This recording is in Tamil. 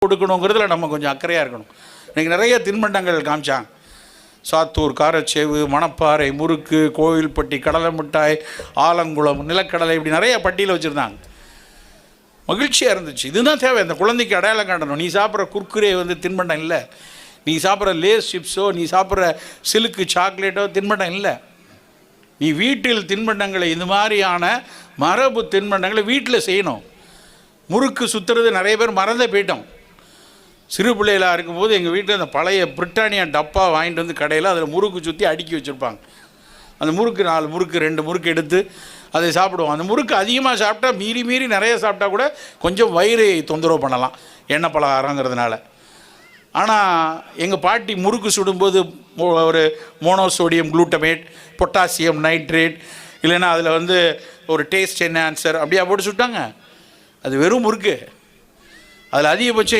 கொடுக்கணுங்கிறதுல நம்ம கொஞ்சம் அக்கறையாக இருக்கணும். இன்றைக்கி நிறைய தின்பண்டங்கள் காமிச்சாங்க. சாத்தூர், காரச்சேவு, மணப்பாறை, முறுக்கு, கோவில்பட்டி, கடலை மிட்டாய், ஆலங்குளம், நிலக்கடலை, இப்படி நிறைய பட்டியல் வச்சுருந்தாங்க. மகிழ்ச்சியாக இருந்துச்சு. இதுதான் தேவை. அந்த குழந்தைக்கு அடையாளம் காட்டணும். நீ சாப்பிட்ற குர்குரே தின்பண்டம் இல்லை, நீ சாப்பிட்ற லேஸ் சிப்ஸோ, நீ சாப்பிட்ற சிலுக்கு சாக்லேட்டோ தின்பண்டம் இல்லை. நீ வீட்டில் தின்பண்டங்களை, இந்த மாதிரியான மரபு தின்பண்டங்களை வீட்டில் செய்யணும். முறுக்கு சுற்றுறது நிறைய பேர் மறந்தே போயிட்டோம். சிறு பிள்ளைகளாக இருக்கும்போது எங்கள் வீட்டில் அந்த பழைய பிரிட்டானியா டப்பா வாங்கிட்டு வந்து கடையில் அதில் முறுக்கு சுற்றி அடுக்கி வச்சுருப்பாங்க. அந்த முறுக்கு 4 முறுக்கு 2 முறுக்கு எடுத்து அதை சாப்பிடுவோம். அந்த முறுக்கு அதிகமாக சாப்பிட்டா மீறி நிறைய சாப்பிட்டா கூட கொஞ்சம் வயிறை தொந்தரவு பண்ணலாம், எண்ணெய் பலகாரங்கிறதுனால. ஆனால் எங்கள் பாட்டி முறுக்கு சுடும்போது ஒரு மோனோசோடியம் குளூட்டமேட், பொட்டாசியம் நைட்ரேட், இல்லைன்னா அதில் ஒரு டேஸ்ட் என்ஹான்சர் அப்படியா போட்டு சுட்டாங்க. அது வெறும் முறுக்கு. அதில் அதிகபட்சம்